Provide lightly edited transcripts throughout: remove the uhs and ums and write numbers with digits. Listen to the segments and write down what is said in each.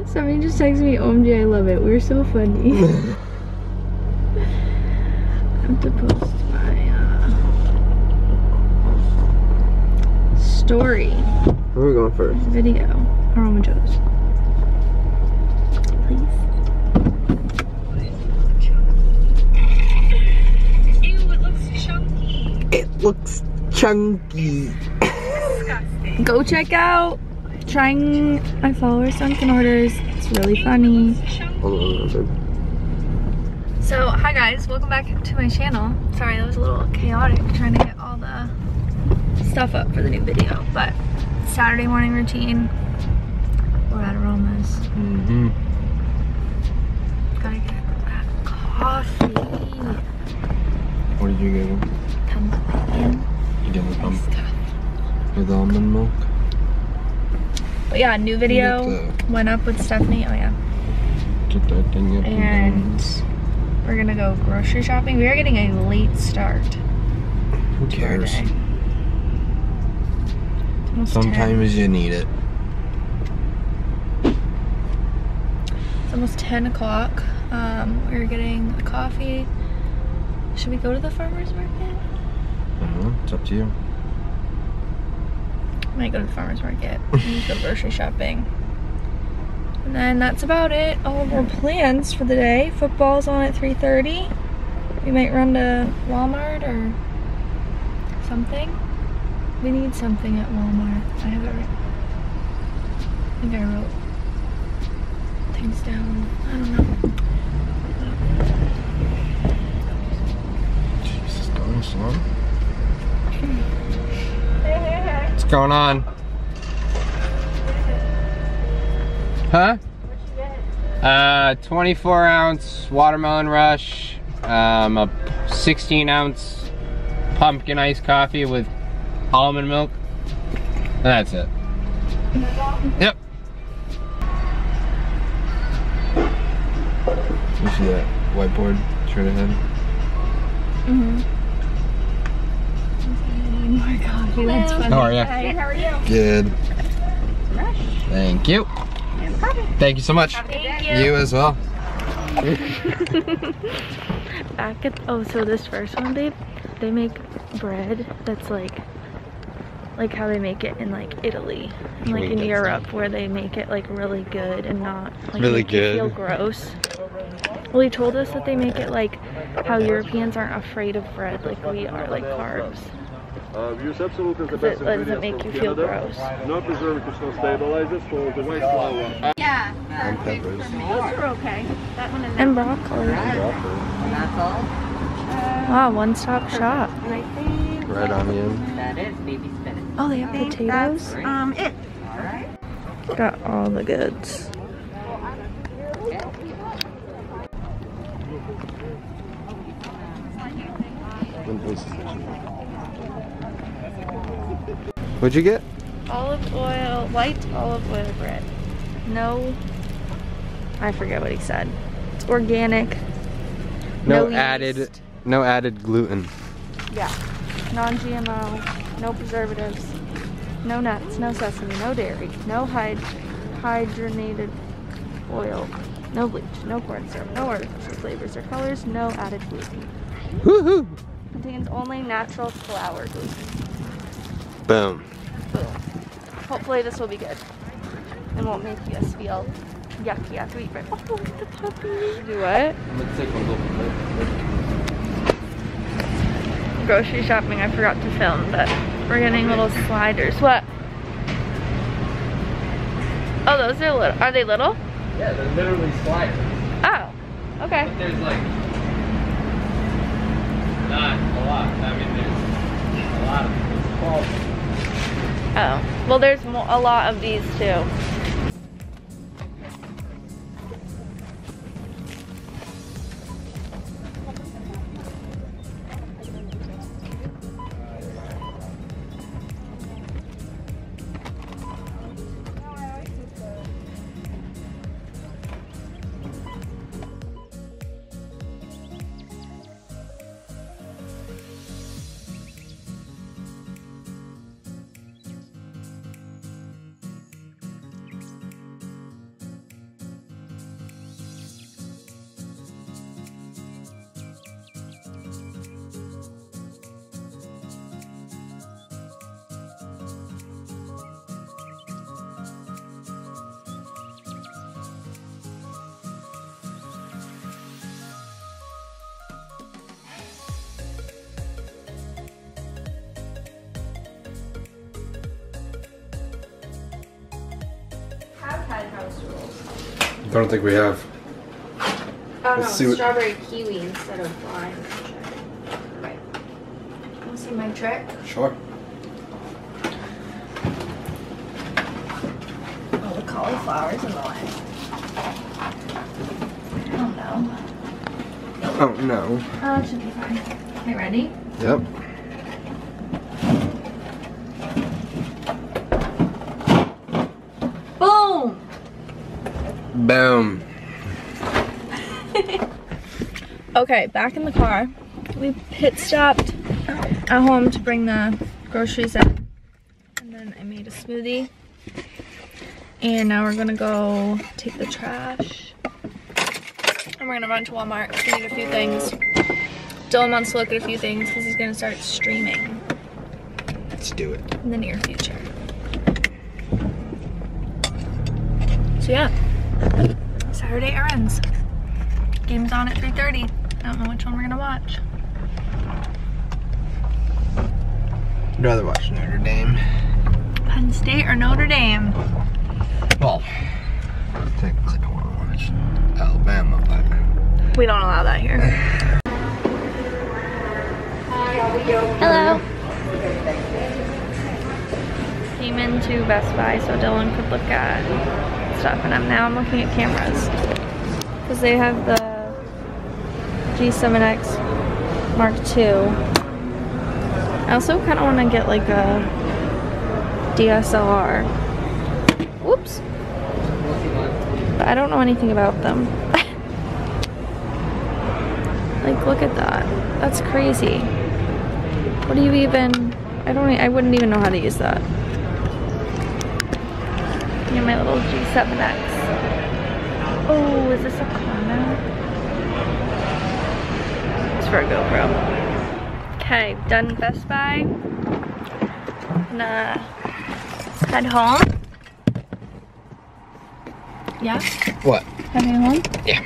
Somebody just texted me, OMG, I love it. We're so funny. I have to post my story. Where are we going first? Video. Aroma Joe's. Please. Ew, it looks chunky. It looks chunky. Go check out Trying My Followers Dunkin' Orders. It's really funny. Hold on, babe. So, hi guys, welcome back to my channel. Sorry, that was a little chaotic trying to get all the stuff up for the new video, but Saturday morning routine. We're at Aroma's. Mm-hmm. Gotta get that coffee. What did you get him? Tons of bacon. You get the pump Stuff. with almond milk? But yeah, new video went up with Stephanie. Oh yeah. Get that thing up. And we're gonna go grocery shopping. We are getting a late start. Who cares? It's almost 10. Sometimes you need it. It's almost 10 o'clock. We're getting a coffee. Should we go to the farmer's market? I don't know. It's up to you. Might go to the farmer's market. And go grocery shopping. And then that's about it. All of our plans for the day. Football's on at 3:30. We might run to Walmart or something. We need something at Walmart. I have it right. I think I wrote things down. I don't know. Jesus, going slow. What's going on? Huh? What you get? 24 ounce watermelon rush, a 16 ounce pumpkin iced coffee with almond milk. And that's it. Yep. You see that whiteboard straight ahead? Mm-hmm. More coffee. That's funny. How are you? Hi, how are you? Good. Thank you. Thank you so much. Thank You as well. Back at so this first one, babe, they make bread that's like how they make it in like Italy and like in Europe, where they make it like really good and not like really make you good. feel gross. Well, he told us that they make it like how Europeans aren't afraid of bread like we are, like carbs. Use absolutely the Does best it make you feel gross? No preservatives, no stabilizers for the white flour. Yeah. And peppers. Those are okay. That one and broccoli. That's all? Wow, one-stop shop. Red onion. That is baby spinach. Oh, they have potatoes? It. Alright. Got all the goods. What'd you get? Olive oil, white olive oil bread. No, I forget what he said. It's organic. No yeast. added gluten. Yeah. Non-GMO, no preservatives, no nuts, no sesame, no dairy, no hydrogenated oil, no bleach, no corn syrup, no artificial flavors or colors, no added gluten. Woohoo! Contains only natural flour gluten. Boom. Boom. Hopefully this will be good and won't make us feel yucky after we eat bread. Oh, look at the puppy. Do what? Let's take one look. Grocery shopping, I forgot to film, but we're getting little sliders. What? Oh, those are little. Are they little? Yeah, they're literally sliders. Oh, okay. But there's like not a lot. I mean, there's a lot of quality. Oh, well, there's a lot of these too. I don't think we have. Oh Let's no, see strawberry kiwi instead of lime. Okay. Want to see my trick? Sure. Oh, the cauliflower's in the way. Oh no. Oh no. Oh, it should be fine. Okay, ready? Yep. Boom! Boom. Okay, back in the car. We pit stopped at home to bring the groceries in. And then I made a smoothie. And now we're gonna go take the trash. And we're gonna run to Walmart to get a few things. Dylan wants to look at a few things because he's gonna start streaming. Let's do it. In the near future. So yeah, Saturday errands. Game's on at 3:30. I don't know which one we're gonna watch. I'd rather watch Notre Dame. Penn State or Notre Dame? Well, technically I want to watch Alabama, but We don't allow that here. Hello. Came into Best Buy so Dylan could look at stuff, and now I'm looking at cameras because they have the G7X Mark II. I also kind of want to get like a DSLR. Whoops. But I don't know anything about them. Like, look at that. That's crazy. What do you even... I wouldn't even know how to use that. Yeah, my little G7X. Oh, is this a Kona? It's for a GoPro. Okay, done Best Buy. Gonna head home. Yeah? what? Heading home? Yeah.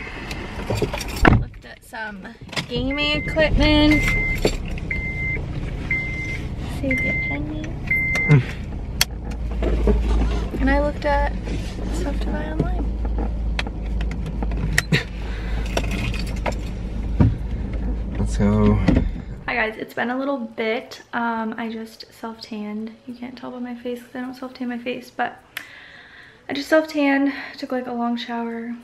Looked at some gaming equipment. Saved a penny. And I looked at stuff to buy online. Let's go. Hi guys, it's been a little bit. I just self-tanned. You can't tell by my face because I don't self-tan my face, but I just self-tanned, took like a long shower.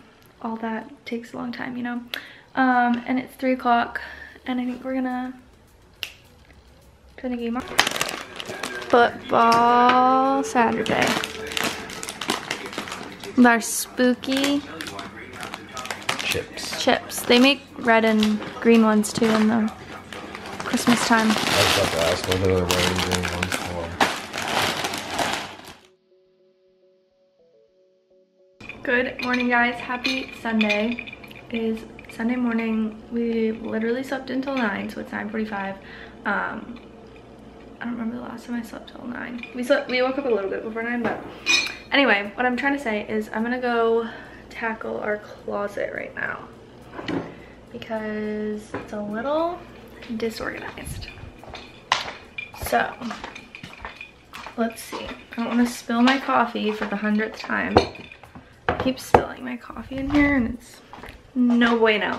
All that takes a long time, you know. And it's 3 o'clock, and I think we're gonna turn the game on. Football Saturday. With our spooky chips. They make red and green ones too in the Christmas time. I was about to ask what are the red and green ones for. Good morning guys, happy Sunday. It is Sunday morning. We literally slept until 9, so it's 9:45. I don't remember the last time I slept till 9. We woke up a little bit before 9, but anyway, what I'm trying to say is I'm gonna go tackle our closet right now because it's a little disorganized. So let's see. I don't want to spill my coffee for the 100th time. I keep spilling my coffee in here and it's no bueno.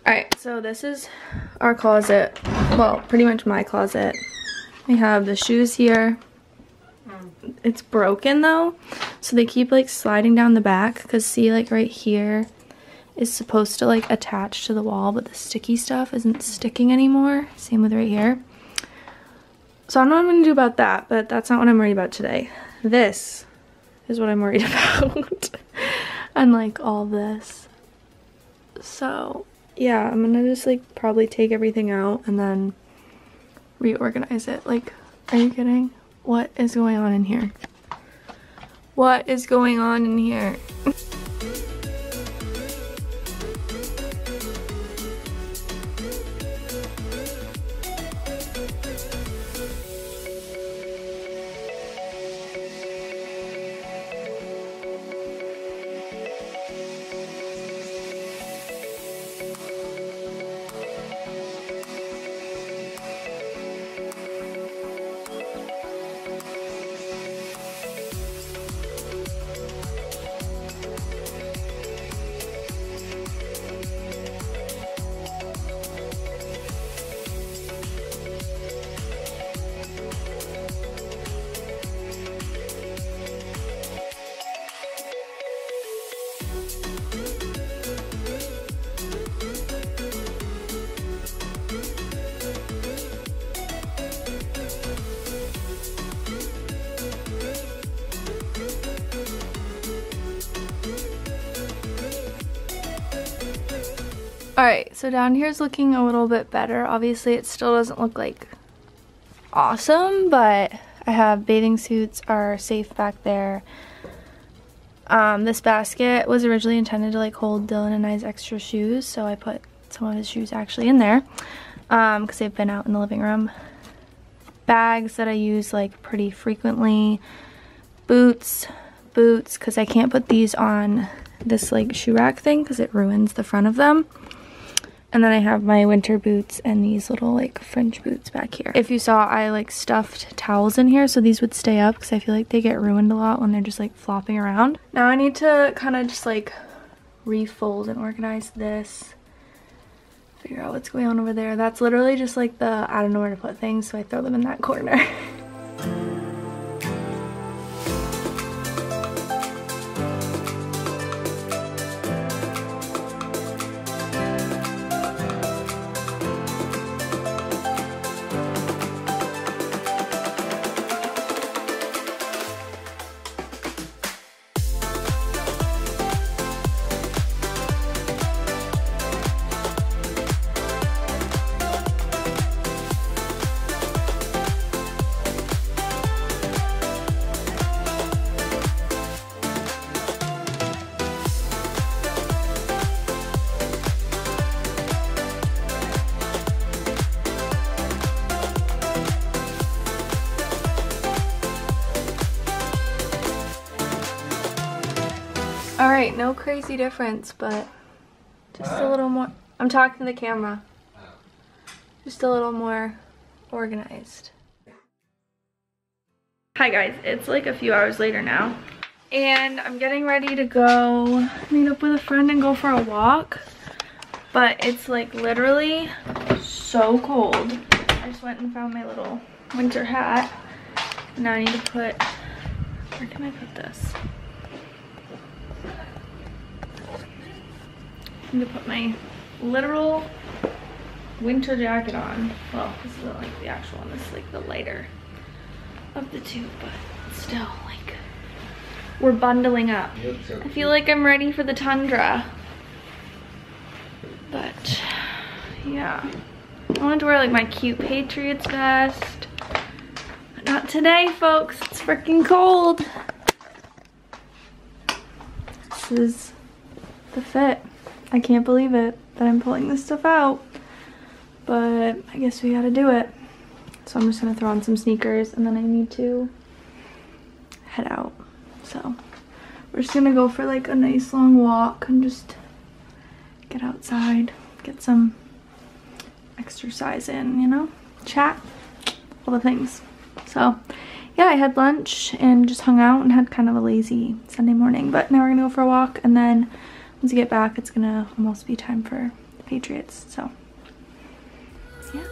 Alright, so this is our closet. Well, pretty much my closet. We have the shoes here. It's broken though, so they keep like sliding down the back because see, like right here is supposed to like attach to the wall, but the sticky stuff isn't sticking anymore. Same with right here. So I don't know what I'm gonna do about that, but that's not what I'm worried about today. This is what I'm worried about. And like all this. So yeah, I'm gonna just like probably take everything out and then reorganize it. Like, are you kidding? What is going on in here? What is going on in here? Alright, so down here is looking a little bit better. Obviously it still doesn't look like awesome, but I have bathing suits are safe back there. This basket was originally intended to like hold Dylan and I's extra shoes, so I put some of his shoes actually in there because they've been out in the living room. Bags that I use like pretty frequently. Boots because I can't put these on this like shoe rack thing because it ruins the front of them. And then I have my winter boots and these little like French boots back here. If you saw, I like stuffed towels in here so these would stay up because I feel like they get ruined a lot when they're just like flopping around. Now I need to kind of just like refold and organize this. Figure out what's going on over there. That's literally just like the, I don't know where to put things, so I throw them in that corner. Alright, no crazy difference, but just a little more. I'm talking to the camera. Just a little more organized. Hi guys, it's like a few hours later now. And I'm getting ready to go meet up with a friend and go for a walk. But it's like literally so cold. I just went and found my little winter hat. Now I need to put, where can I put this? I need to put my literal winter jacket on. Well, this isn't like the actual one, this is like the lighter of the two, but still, like, we're bundling up. I feel like I'm ready for the tundra. But, yeah. I wanted to wear like my cute Patriots vest. But not today, folks. It's freaking cold. This is the fit. I can't believe it that I'm pulling this stuff out, but I guess we gotta do it. So I'm just gonna throw on some sneakers and then I need to head out. So we're just gonna go for like a nice long walk and just get outside, get some exercise in, you know, chat, all the things. So yeah, I had lunch and just hung out and had kind of a lazy Sunday morning, but now we're gonna go for a walk, and then once we get back, it's gonna almost be time for the Patriots, so yeah.